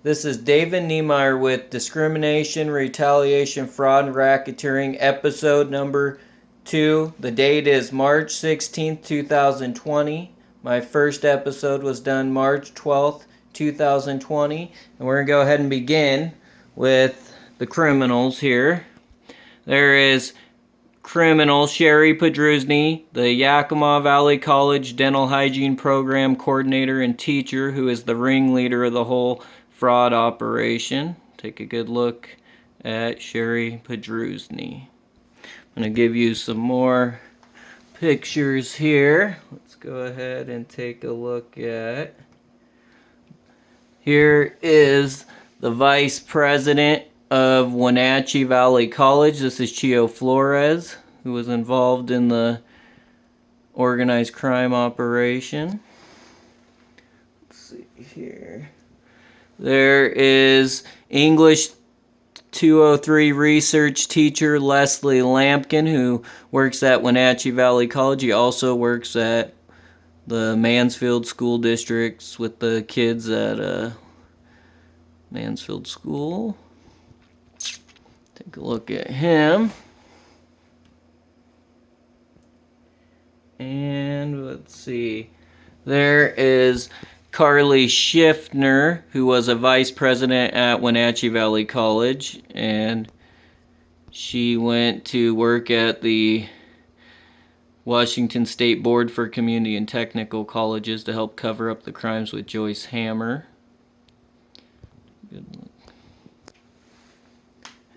This is David Niemeyer with Discrimination, Retaliation, Fraud, and Racketeering, episode number 2. The date is March 16th, 2020. My first episode was done March 12th, 2020. And we're going to go ahead and begin with the criminals here. There is criminal Sherry Podruzny, the Yakima Valley College Dental Hygiene Program coordinator and teacher, who is the ringleader of the whole fraud operation. Take a good look at Sherry Podruzny. I'm going to give you some more pictures here. Let's go ahead and take a look at. Here is the vice president of Wenatchee Valley College. This is Chio Flores, who was involved in the organized crime operation. Let's see here. There is English 203 research teacher Leslie Lampkin, who works at Wenatchee Valley College. He also works at the Mansfield School Districts with the kids at Mansfield School. Take a look at him. And let's see. There is Carly Schiffner, who was a vice president at Wenatchee Valley College, and she went to work at the Washington State Board for Community and Technical Colleges to help cover up the crimes with Joyce Hammer. Good look.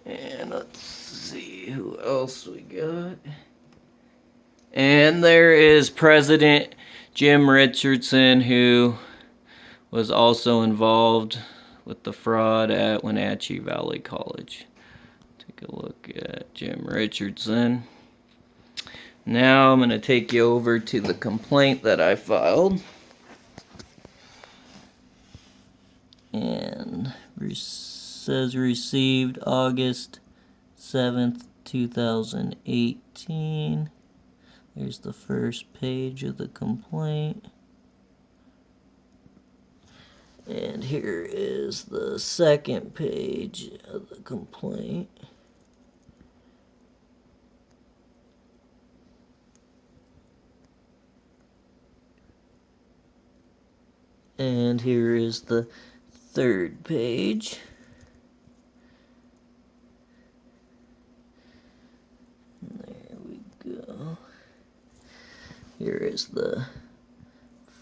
And let's see who else we got. And there is President Jim Richardson, who was also involved with the fraud at Wenatchee Valley College. Take a look at Jim Richardson. Now I'm going to take you over to the complaint that I filed. And says received August 7th, 2018. There's the first page of the complaint. And here is the second page of the complaint. And here is the third page. There we go. Here is the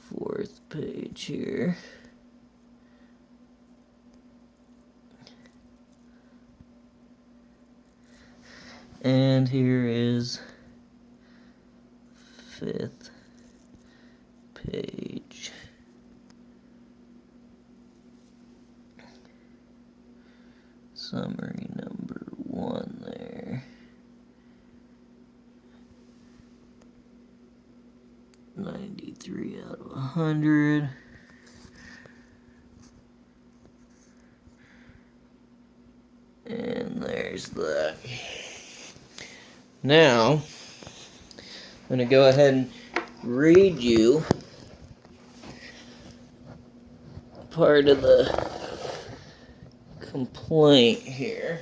fourth page here. And here is fifth page. Summary number 1 there. 93 out of 100. And there's that. Now, I'm going to go ahead and read you part of the complaint here.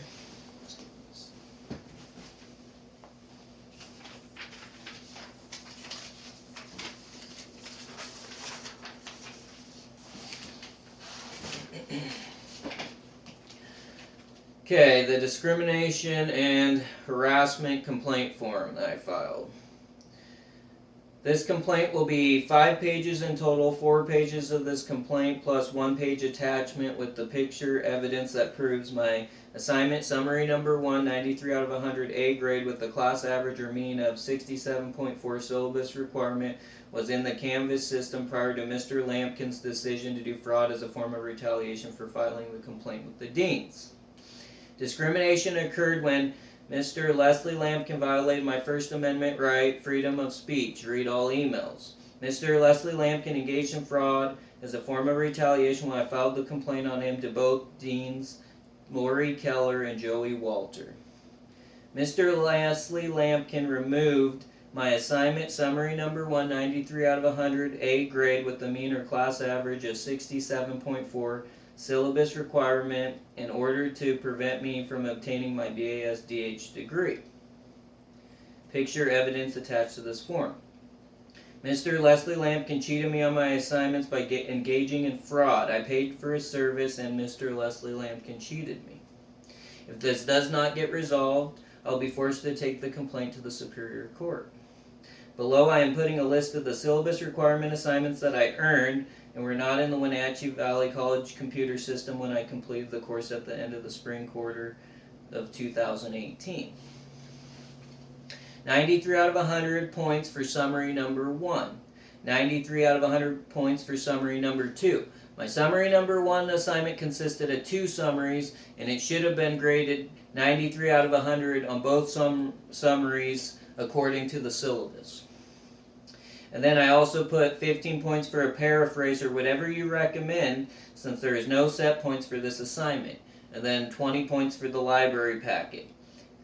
Okay, the discrimination and harassment complaint form that I filed. This complaint will be 5 pages in total, 4 pages of this complaint plus 1 page attachment with the picture evidence that proves my assignment summary number 1, 93 out of 100 A grade with the class average or mean of 67.4 syllabus requirement was in the Canvas system prior to Mr. Lampkin's decision to do fraud as a form of retaliation for filing the complaint with the deans. Discrimination occurred when Mr. Leslie Lampkin violated my First Amendment right, freedom of speech, read all emails. Mr. Leslie Lampkin engaged in fraud as a form of retaliation when I filed the complaint on him to both deans, Lori Keller and Joey Walter. Mr. Leslie Lampkin removed my assignment summary number 193 out of 100 A grade with the mean or class average of 67.4 syllabus requirement in order to prevent me from obtaining my BAS-DH degree. Picture evidence attached to this form. Mr. Leslie Lampkin cheated me on my assignments by engaging in fraud. I paid for his service and Mr. Leslie Lampkin cheated me. If this does not get resolved, I'll be forced to take the complaint to the Superior Court. Below I am putting a list of the syllabus requirement assignments that I earned and were not in the Wenatchee Valley College computer system when I completed the course at the end of the spring quarter of 2018. 93 out of 100 points for summary number 1. 93 out of 100 points for summary number 2. My summary number 1 assignment consisted of 2 summaries, and it should have been graded 93 out of 100 on both summaries according to the syllabus. And then I also put 15 points for a paraphrase or whatever you recommend, since there is no set points for this assignment. And then 20 points for the library packet.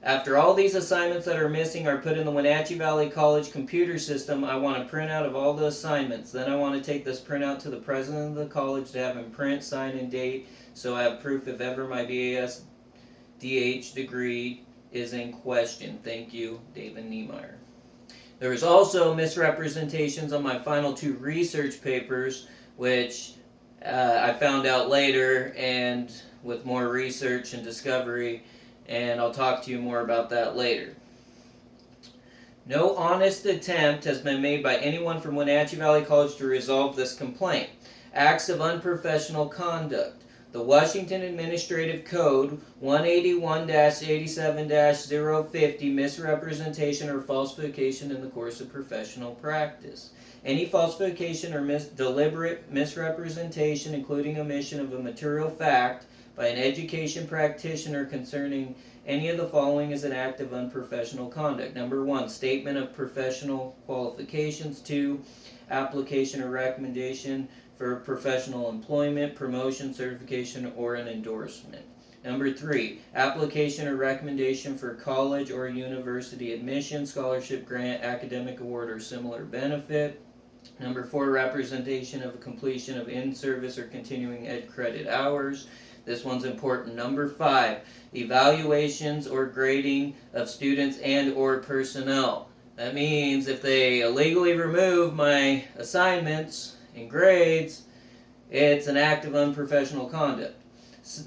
After all these assignments that are missing are put in the Wenatchee Valley College computer system, I want a printout of all the assignments. Then I want to take this printout to the president of the college to have him print, sign, and date, so I have proof if ever my BAS-DH degree is in question. Thank you, David Niemeyer. There was also misrepresentations on my final 2 research papers, which I found out later and with more research and discovery, and I'll talk to you more about that later. No honest attempt has been made by anyone from Wenatchee Valley College to resolve this complaint. Acts of unprofessional conduct. The Washington Administrative Code 181-87-050, misrepresentation or falsification in the course of professional practice. Any falsification or deliberate misrepresentation, including omission of a material fact, by an education practitioner concerning any of the following is an act of unprofessional conduct. Number 1, statement of professional qualifications. 2, application or recommendation for professional employment, promotion, certification, or an endorsement. Number 3, application or recommendation for college or university admission, scholarship, grant, academic award, or similar benefit. Number 4, representation of completion of in-service or continuing ed credit hours. This one's important. Number 5, evaluations or grading of students and or personnel. That means if they illegally remove my assignments and grades, it's an act of unprofessional conduct.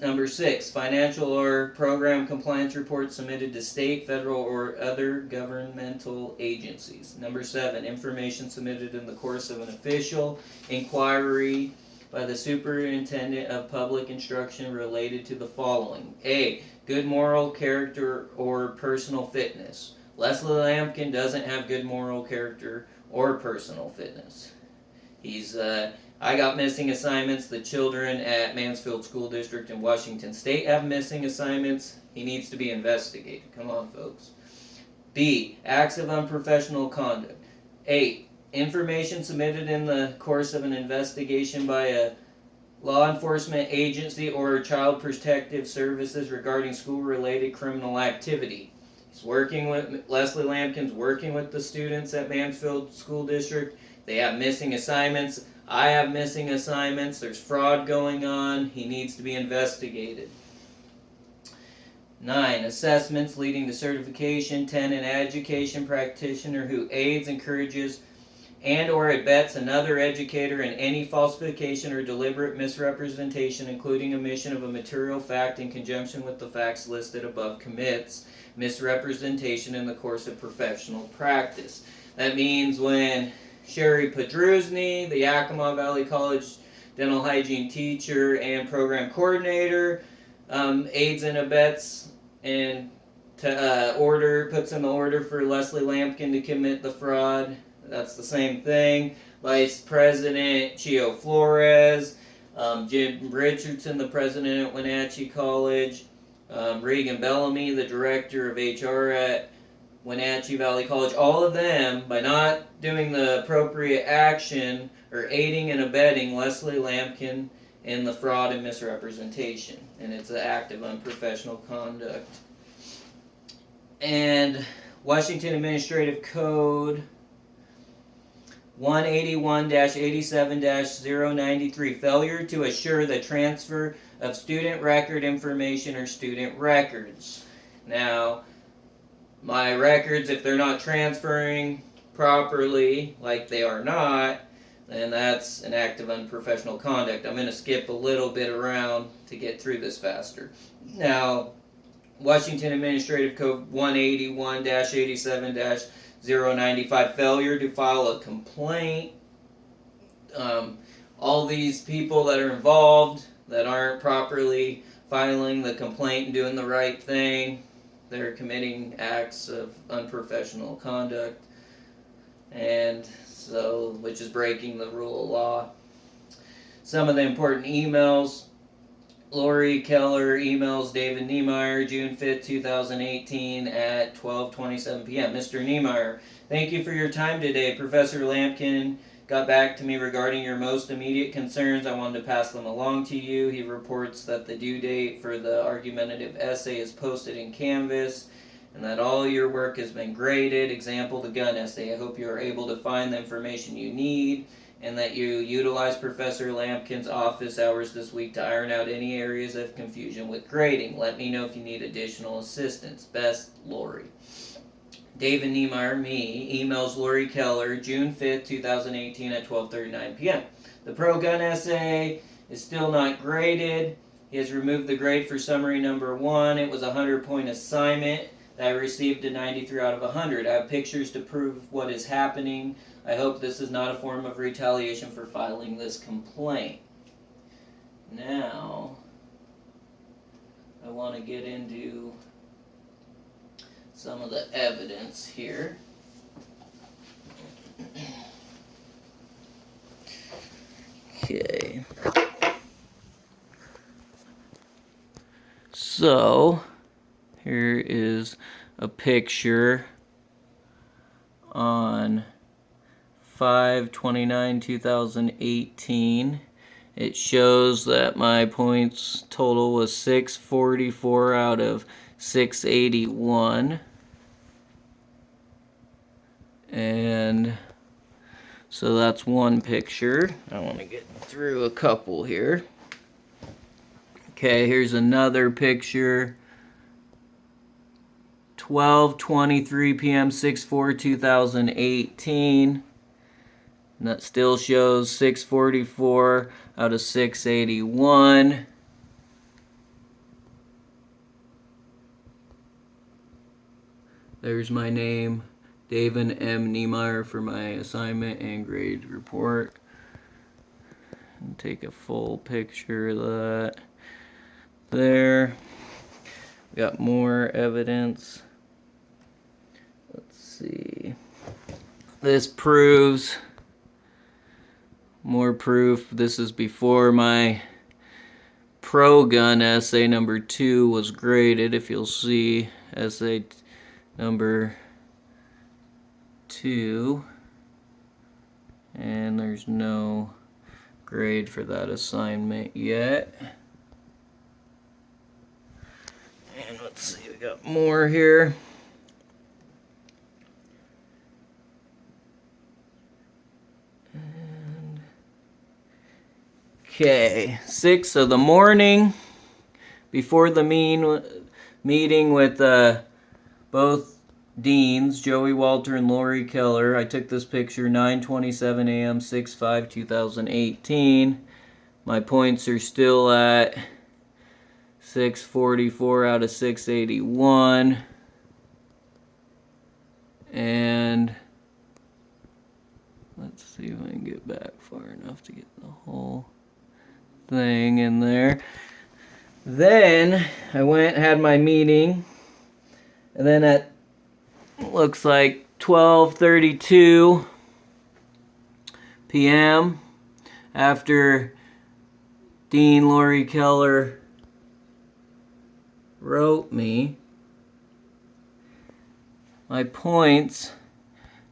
Number 6, financial or program compliance reports submitted to state, federal, or other governmental agencies. Number 7, information submitted in the course of an official inquiry by the Superintendent of Public Instruction related to the following. A, good moral character or personal fitness. Leslie Lampkin doesn't have good moral character or personal fitness. I got missing assignments. The children at Mansfield School District in Washington State have missing assignments. He needs to be investigated. Come on, folks. B, acts of unprofessional conduct. 8, information submitted in the course of an investigation by a law enforcement agency or child protective services regarding school-related criminal activity. Leslie Lampkin's working with the students at Mansfield School District. They have missing assignments. I have missing assignments. There's fraud going on. He needs to be investigated. 9, assessments leading to certification. 10, an education practitioner who aids, encourages, and or abets another educator in any falsification or deliberate misrepresentation, including omission of a material fact in conjunction with the facts listed above, commits misrepresentation in the course of professional practice. That means when Sherry Pedruzny, the Yakima Valley College dental hygiene teacher and program coordinator, aids and abets and puts in the order for Leslie Lampkin to commit the fraud. That's the same thing. Vice President Chio Flores, Jim Richardson, the president at Wenatchee College, Regan Bellamy, the director of HR at Wenatchee Valley College. All of them, by not doing the appropriate action, are aiding and abetting Leslie Lampkin in the fraud and misrepresentation. And it's an act of unprofessional conduct. And Washington Administrative Code 181-87-093, failure to assure the transfer of student record information or student records. Now, my records, if they're not transferring properly, like they are not, then that's an act of unprofessional conduct. I'm going to skip a little bit around to get through this faster. Now, Washington Administrative Code 181-87-095, failure to file a complaint. All these people that are involved that aren't properly filing the complaint and doing the right thing, they're committing acts of unprofessional conduct, and so, which is breaking the rule of law. Some of the important emails. Lori Keller emails David Niemeyer, June 5th, 2018 at 12:27 p.m. Mr. Niemeyer, thank you for your time today. Professor Lampkin got back to me regarding your most immediate concerns. I wanted to pass them along to you. He reports that the due date for the argumentative essay is posted in Canvas and that all your work has been graded. Example, the gun essay. I hope you are able to find the information you need and that you utilize Professor Lampkin's office hours this week to iron out any areas of confusion with grading. Let me know if you need additional assistance. Best, Lori. David Niemeyer, me, emails Lori Keller, June 5th, 2018 at 12:39 p.m. The pro-gun essay is still not graded. He has removed the grade for summary number 1. It was a 100-point assignment. I received a 93 out of 100. I have pictures to prove what is happening. I hope this is not a form of retaliation for filing this complaint. Now, I want to get into some of the evidence here. Okay. So, here is a picture on 5/29/2018. It shows that my points total was 644 out of 681. And so that's one picture. I want to get through a couple here. Okay, here's another picture. 12:23 p.m. 6/4/2018. And that still shows 644 out of 681. There's my name, David M. Niemeyer, for my assignment and grade report. And take a full picture of that. There. We got more evidence. Let's see. This proves more proof. This is before my pro-gun essay number 2 was graded. If you'll see essay number 2, and there's no grade for that assignment yet. And let's see, we got more here. And okay, 6 of the morning, before the meeting with both deans, Joey Walter and Lori Keller. I took this picture 9:27 a.m. 6/5/2018. My points are still at 644 out of 681. And let's see if I can get back far enough to get the whole thing in there. Then I went and had my meeting, and then at looks like 12:32 p.m. after Dean Lori Keller wrote me, my points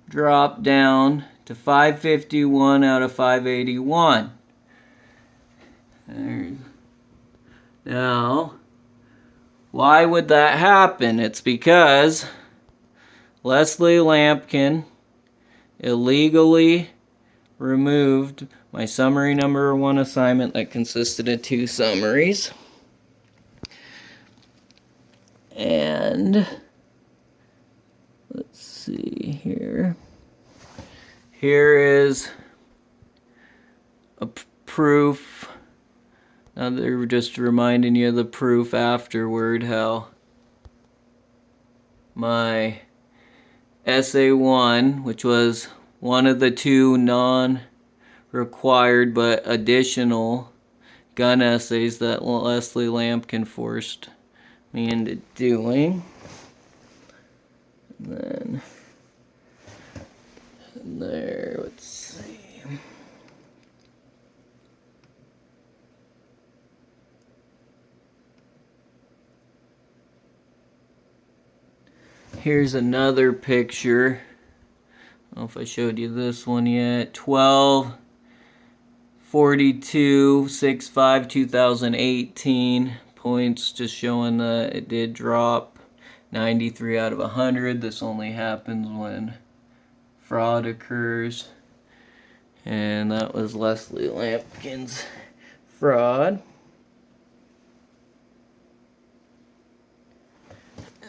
dropped down to 551 out of 581. Now, why would that happen? It's because Leslie Lampkin illegally removed my summary number 1 assignment that consisted of 2 summaries. And let's see here. Here is a proof. Now they're just reminding you of the proof afterward, how my essay 1, which was one of the 2 non-required but additional gun essays that Leslie Lampkin forced me into doing. And then there, let's see. Here's another picture. I don't know if I showed you this one yet. 12/42/65/2018 points, just showing that it did drop 93 out of 100. This only happens when fraud occurs. And that was Leslie Lampkin's fraud.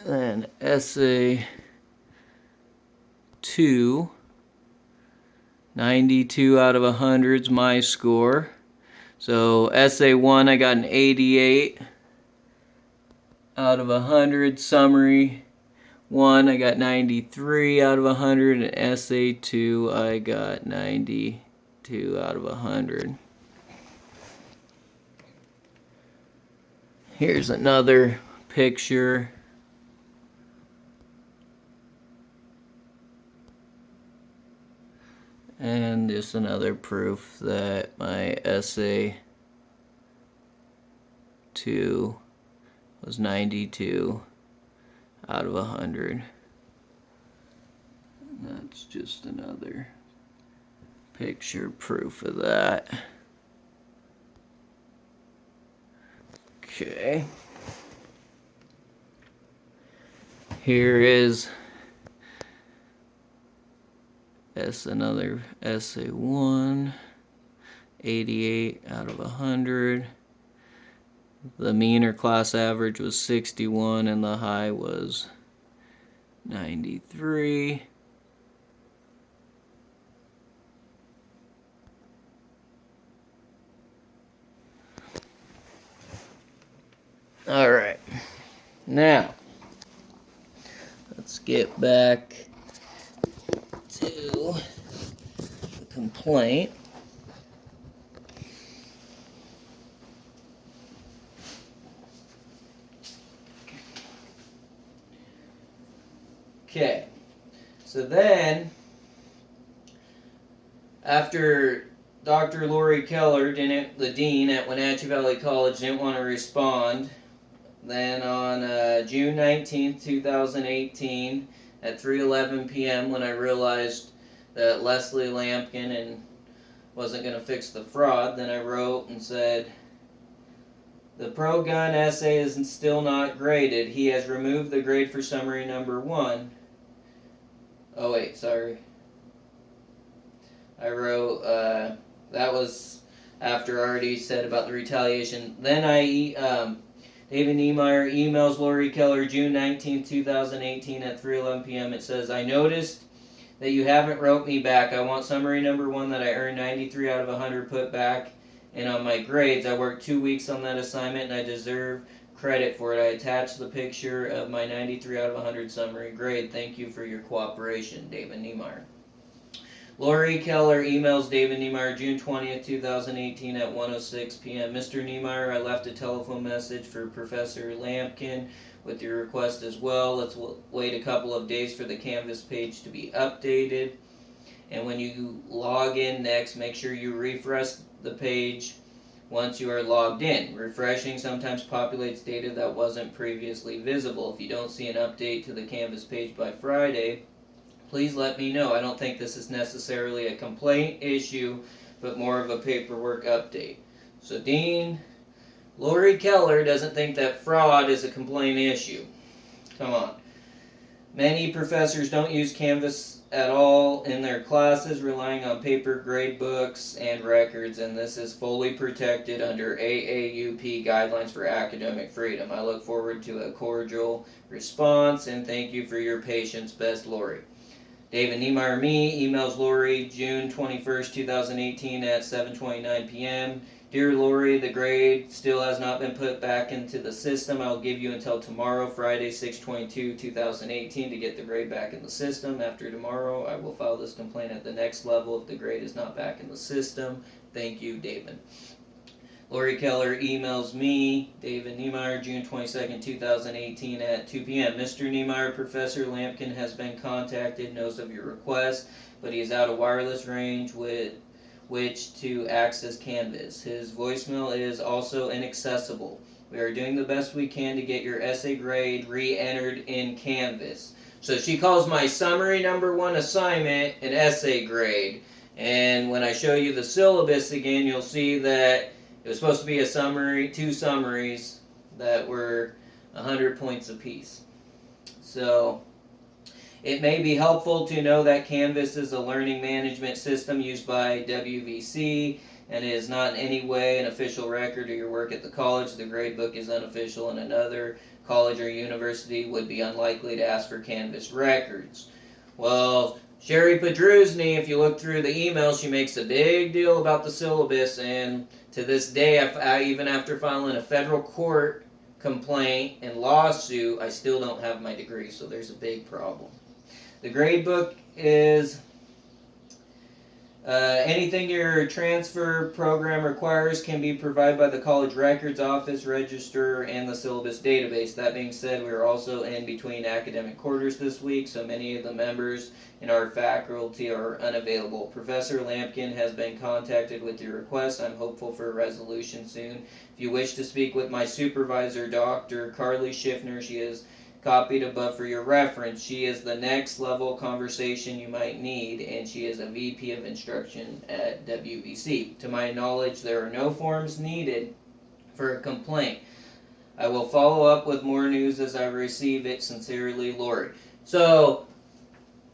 Then essay 2, 92 out of 100 is my score. So essay 1 I got an 88 out of 100. Summary 1 I got 93 out of 100. And essay 2 I got 92 out of 100. Here's another picture. And just another proof that my essay 2 was 92 out of 100. And that's just another picture proof of that. Okay. Here is another essay 1, 88 out of 100. The mean or class average was 61 and the high was 93. All right. Now, let's get back to the complaint. Okay, so then after Dr. Lori Keller, the dean at Wenatchee Valley College, didn't want to respond, then on June 19th, 2018, at 3:11 p.m. when I realized that Leslie Lampkin wasn't going to fix the fraud, then I wrote and said, the pro-gun essay is still not graded. He has removed the grade for summary number 1. Oh wait, sorry. I wrote, that was after I already said about the retaliation. Then David Niemeyer emails Lori Keller June 19, 2018 at 3:11 p.m. It says, I noticed that you haven't wrote me back. I want summary number 1 that I earned 93 out of 100 put back. And on my grades, I worked 2 weeks on that assignment and I deserve credit for it. I attached the picture of my 93 out of 100 summary grade. Thank you for your cooperation, David Niemeyer. Lori Keller emails David Niemeyer June 20th, 2018 at 1:06 p.m. Mr. Niemeyer, I left a telephone message for Professor Lampkin with your request as well. Let's wait a couple of days for the Canvas page to be updated. And when you log in next, make sure you refresh the page once you are logged in. Refreshing sometimes populates data that wasn't previously visible. If you don't see an update to the Canvas page by Friday, please let me know. I don't think this is necessarily a complaint issue, but more of a paperwork update. So Dean, Lori Keller doesn't think that fraud is a complaint issue. Come on. Many professors don't use Canvas at all in their classes, relying on paper grade books and records, and this is fully protected under AAUP guidelines for academic freedom. I look forward to a cordial response, and thank you for your patience. Best, Lori. David Niemeyer, me, emails Lori June 21st, 2018 at 7:29 p.m. Dear Lori, the grade still has not been put back into the system. I'll give you until tomorrow, Friday, 6/22/2018, to get the grade back in the system. After tomorrow, I will file this complaint at the next level if the grade is not back in the system. Thank you, David. Lori Keller emails me, David Niemeyer, June 22nd, 2018 at 2 p.m. Mr. Niemeyer, Professor Lampkin has been contacted, knows of your request, but he is out of wireless range with which to access Canvas. His voicemail is also inaccessible. We are doing the best we can to get your essay grade re-entered in Canvas. So she calls my summary number 1 assignment an essay grade. And when I show you the syllabus again, you'll see that it was supposed to be a summary, 2 summaries that were 100 points apiece. So it may be helpful to know that Canvas is a learning management system used by WVC and is not in any way an official record of your work at the college. The gradebook is unofficial, and another college or university would be unlikely to ask for Canvas records. Well, Sherry Pedrusny, if you look through the email, she makes a big deal about the syllabus, and to this day, even after filing a federal court complaint and lawsuit, I still don't have my degree, so there's a big problem. The gradebook is anything your transfer program requires can be provided by the College Records Office, Register, and the syllabus database. That being said, we are also in between academic quarters this week, so many of the members in our faculty are unavailable. Professor Lampkin has been contacted with your request. I'm hopeful for a resolution soon. If you wish to speak with my supervisor, Dr. Carly Schiffner, she is copied above for your reference. She is the next level conversation you might need, and she is a VP of instruction at WVC. To my knowledge, there are no forms needed for a complaint. I will follow up with more news as I receive it. Sincerely, Lori. So,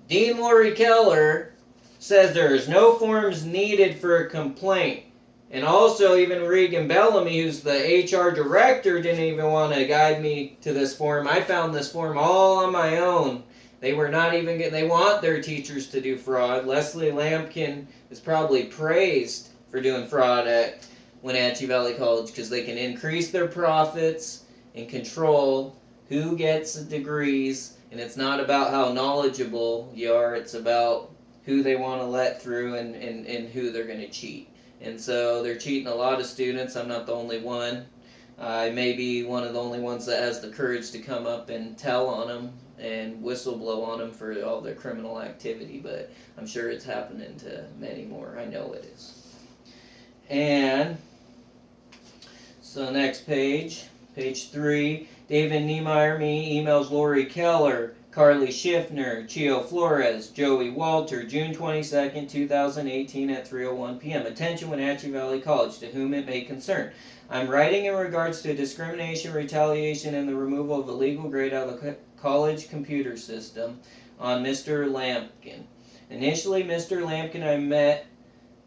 Dean Lori Keller says there is no forms needed for a complaint. And also, even Regan Bellamy, who's the HR director, didn't even want to guide me to this form. I found this form all on my own. They were not even they want their teachers to do fraud. Leslie Lampkin is probably praised for doing fraud at Wenatchee Valley College because they can increase their profits and control who gets degrees. And it's not about how knowledgeable you are. It's about who they want to let through and who they're going to cheat. And so they're cheating a lot of students. I'm not the only one. I may be one of the only ones that has the courage to come up and tell on them and whistleblow on them for all their criminal activity, but I'm sure it's happening to many more. I know it is. And so next page, page 3, David Niemeyer, me, emails Lori Keller, Carly Schiffner, Chio Flores, Joey Walter, June 22nd, 2018 at 3:01 p.m. Attention Wenatchee Valley College, to whom it may concern. I'm writing in regards to discrimination, retaliation, and the removal of a legal grade out of the college computer system on Mr. Lampkin. Initially, Mr. Lampkin I met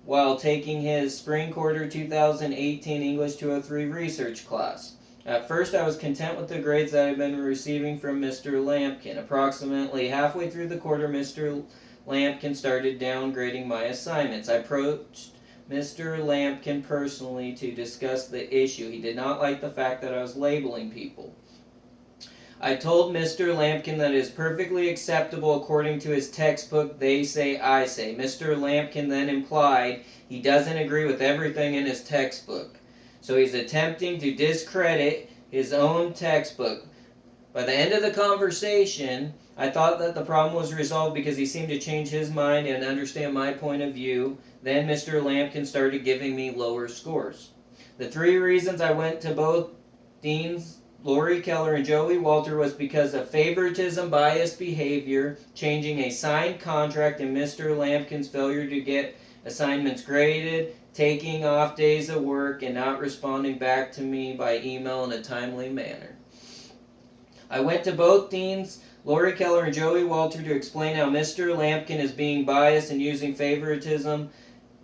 while taking his spring quarter 2018 English 203 research class. At first, I was content with the grades that I had been receiving from Mr. Lampkin. Approximately halfway through the quarter, Mr. Lampkin started downgrading my assignments. I approached Mr. Lampkin personally to discuss the issue. He did not like the fact that I was labeling people. I told Mr. Lampkin that it is perfectly acceptable according to his textbook, They Say, I Say. Mr. Lampkin then implied he doesn't agree with everything in his textbook. So he's attempting to discredit his own textbook. By the end of the conversation, I thought that the problem was resolved because he seemed to change his mind and understand my point of view. Then Mr. Lampkin started giving me lower scores. The 3 reasons I went to both deans, Lori Keller and Joey Walter, was because of favoritism, biased behavior, changing a signed contract, and Mr. Lampkin's failure to get assignments graded, taking off days of work, and not responding back to me by email in a timely manner. I went to both deans, Lori Keller and Joey Walter to explain how Mr. Lampkin is being biased and using favoritism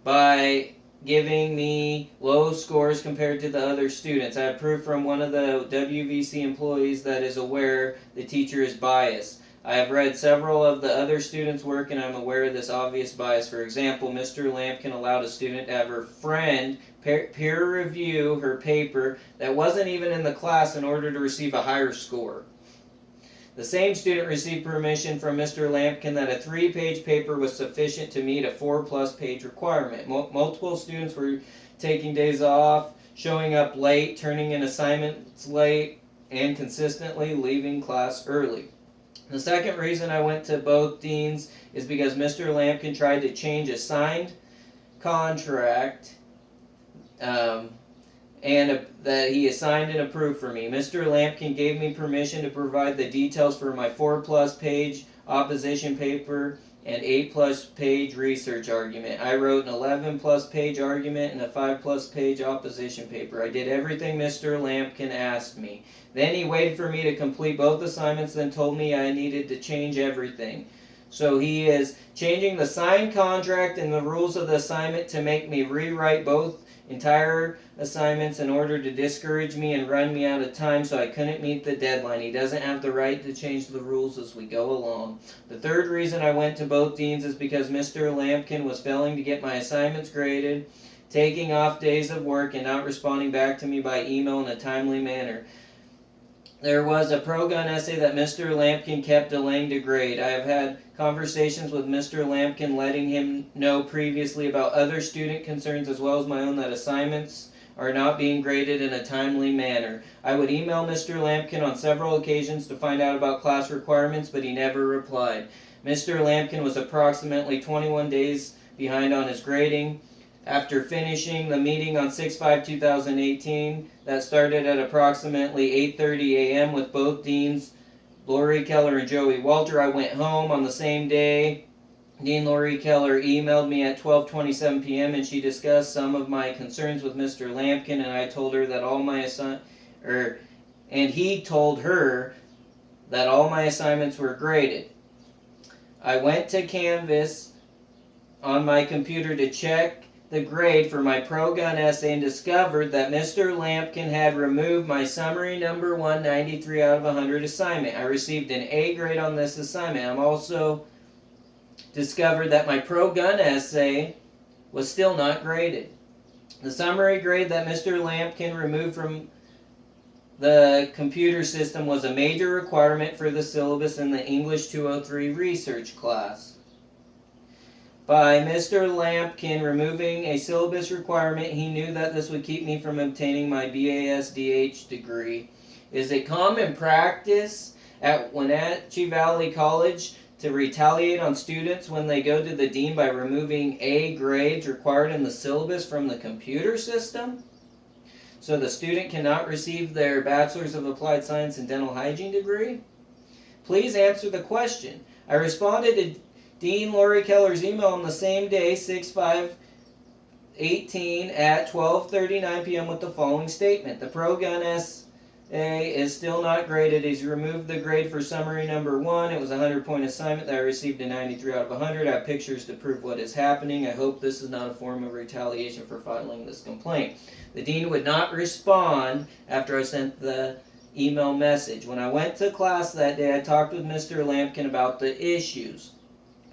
by giving me low scores compared to the other students. I have proof from one of the WVC employees that is aware the teacher is biased. I have read several of the other students' work and I'm aware of this obvious bias. For example, Mr. Lampkin allowed a student to have her friend peer review her paper that wasn't even in the class in order to receive a higher score. The same student received permission from Mr. Lampkin that a 3-page paper was sufficient to meet a 4+ page requirement. Multiple students were taking days off, showing up late, turning in assignments late, and consistently leaving class early. The second reason I went to both deans is because Mr. Lampkin tried to change a signed contract and that he assigned and approved for me. Mr. Lampkin gave me permission to provide the details for my 4+ page opposition paper and 8+ page research argument. I wrote an 11+ page argument and a 5+ page opposition paper. I did everything Mr. Lampkin asked me. Then he waited for me to complete both assignments, then told me I needed to change everything. So he is changing the signed contract and the rules of the assignment to make me rewrite both entire assignments in order to discourage me and run me out of time so I couldn't meet the deadline. He doesn't have the right to change the rules as we go along. The third reason I went to both deans is because Mr. Lampkin was failing to get my assignments graded, taking off days of work, and not responding back to me by email in a timely manner. There was a pro-gun essay that Mr. Lampkin kept delaying to grade. I have had conversations with Mr. Lampkin letting him know previously about other student concerns as well as my own that assignments are not being graded in a timely manner. I would email Mr. Lampkin on several occasions to find out about class requirements, but he never replied. Mr. Lampkin was approximately 21 days behind on his grading. After finishing the meeting on 6/5/2018 that started at approximately 8:30 a.m. with both deans, Lori Keller and Joey Walter, I went home on the same day. Dean Lori Keller emailed me at 12:27 p.m. and she discussed some of my concerns with Mr. Lampkin, and I told her that he told her that all my assignments were graded. I went to Canvas on my computer to check the grade for my pro-gun essay and discovered that Mr. Lampkin had removed my summary number 1 93 out of 100 assignment. I received an A grade on this assignment. I'm also discovered that my pro-gun essay was still not graded. The summary grade that Mr. Lampkin removed from the computer system was a major requirement for the syllabus in the English 203 research class. By Mr. Lampkin removing a syllabus requirement, he knew that this would keep me from obtaining my BASDH degree. Is it common practice at Wenatchee Valley College to retaliate on students when they go to the dean by removing A grades required in the syllabus from the computer system, so the student cannot receive their Bachelor's of Applied Science and Dental Hygiene degree? Please answer the question. I responded to Dean Lori Keller's email on the same day, 6/5/18 at 12:39 p.m. with the following statement. The pro-gun essay is still not graded. He's removed the grade for summary number 1. It was a 100-point assignment that I received a 93 out of 100. I have pictures to prove what is happening. I hope this is not a form of retaliation for filing this complaint. The dean would not respond after I sent the email message. When I went to class that day, I talked with Mr. Lampkin about the issues.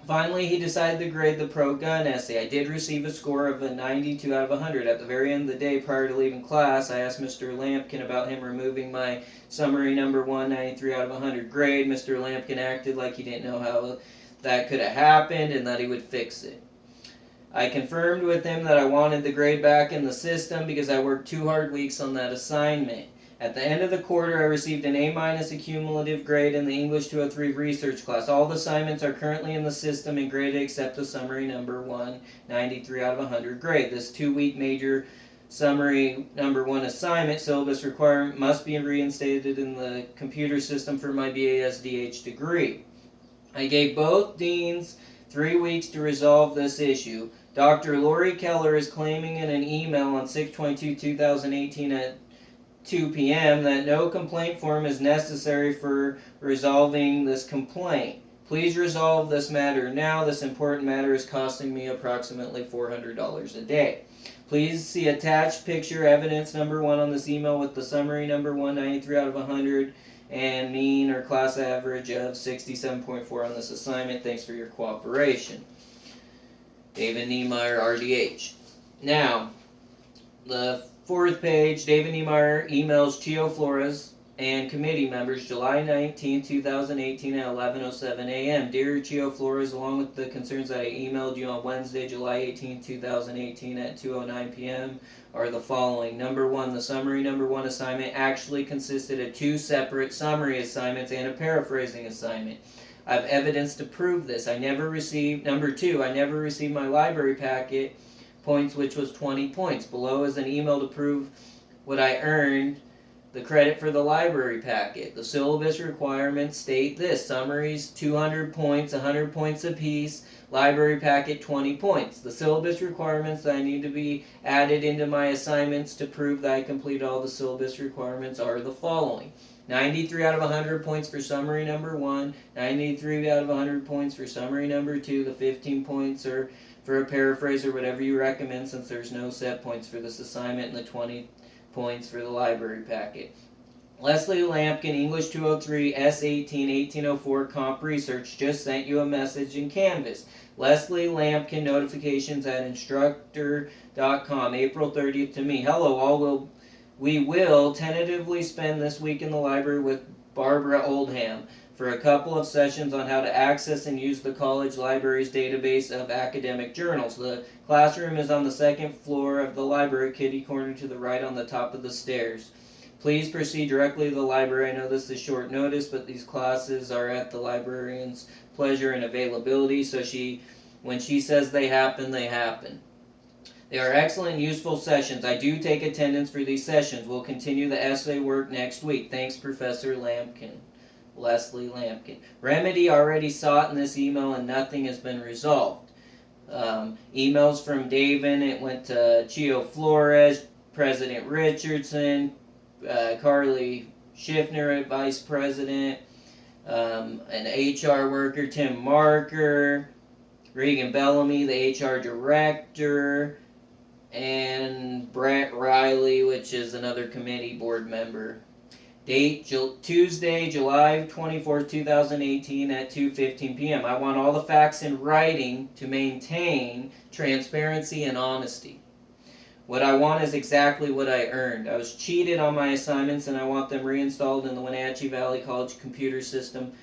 Finally, he decided to grade the pro-gun essay. I did receive a score of a 92 out of 100. At the very end of the day, prior to leaving class, I asked Mr. Lampkin about him removing my summary number 1 93 out of 100 grade. Mr. Lampkin acted like he didn't know how that could have happened and that he would fix it. I confirmed with him that I wanted the grade back in the system because I worked 2 hard weeks on that assignment. At the end of the quarter, I received an A- accumulative grade in the English 203 research class. All the assignments are currently in the system and graded except the summary number 1 93 out of 100 grade. This 2-week major summary number 1 assignment syllabus requirement must be reinstated in the computer system for my BASDH degree. I gave both deans 3 weeks to resolve this issue. Dr. Lori Keller is claiming in an email on 6/22/2018 at 2 p.m. that no complaint form is necessary for resolving this complaint. Please resolve this matter now. This important matter is costing me approximately $400 a day. Please see attached picture evidence number 1 on this email with the summary number 1, 93 out of 100, and mean or class average of 67.4 on this assignment. Thanks for your cooperation. David Niemeyer, RDH. Now, the 4th page, David Niemeyer emails Chio Flores and committee members July 19, 2018 at 11:07 a.m. Dear Chio Flores, along with the concerns that I emailed you on Wednesday, July 18, 2018 at 2:09 p.m. are the following. Number 1, the summary number 1 assignment actually consisted of 2 separate summary assignments and a paraphrasing assignment. I have evidence to prove this. Number 2, I never received my library packet points, which was 20 points. Below is an email to prove what I earned the credit for the library packet. The syllabus requirements state this: summaries 200 points, 100 points apiece, library packet 20 points. The syllabus requirements that I need to be added into my assignments to prove that I completed all the syllabus requirements are the following: 93 out of 100 points for summary number 1, 93 out of 100 points for summary number 2, the 15 points are for a paraphrase or whatever you recommend since there's no set points for this assignment, and the 20 points for the library packet. Leslie Lampkin, English 203, S18, 1804, Comp Research, just sent you a message in Canvas. Leslie Lampkin, notifications at instructor.com, April 30th to me. Hello all, we will tentatively spend this week in the library with Barbara Oldham for a couple of sessions on how to access and use the college library's database of academic journals. The classroom is on the 2nd floor of the library, kitty corner to the right on the top of the stairs. Please proceed directly to the library. I know this is short notice, but these classes are at the librarian's pleasure and availability, so when she says they happen, they happen. They are excellent and useful sessions. I do take attendance for these sessions. We'll continue the essay work next week. Thanks, Professor Lampkin. Leslie Lampkin. Remedy already sought in this email and nothing has been resolved. Emails from David, it went to Chio Flores, President Richardson, Carly Schiffner, Vice President, an HR worker, Tim Marker, Regan Bellamy, the HR Director, and Brett Riley, which is another committee board member. Date, Tuesday, July 24, 2018 at 2:15 p.m. I want all the facts in writing to maintain transparency and honesty. What I want is exactly what I earned. I was cheated on my assignments and I want them reinstalled in the Wenatchee Valley College computer system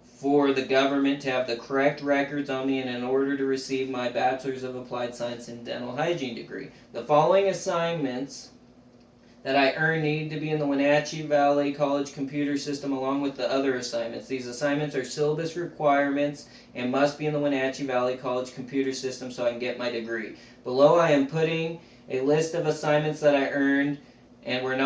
for the government to have the correct records on me and in order to receive my Bachelor's of Applied Science in Dental Hygiene degree. The following assignments that I earned needed to be in the Wenatchee Valley College computer system along with the other assignments. These assignments are syllabus requirements and must be in the Wenatchee Valley College computer system so I can get my degree. Below I am putting a list of assignments that I earned and were not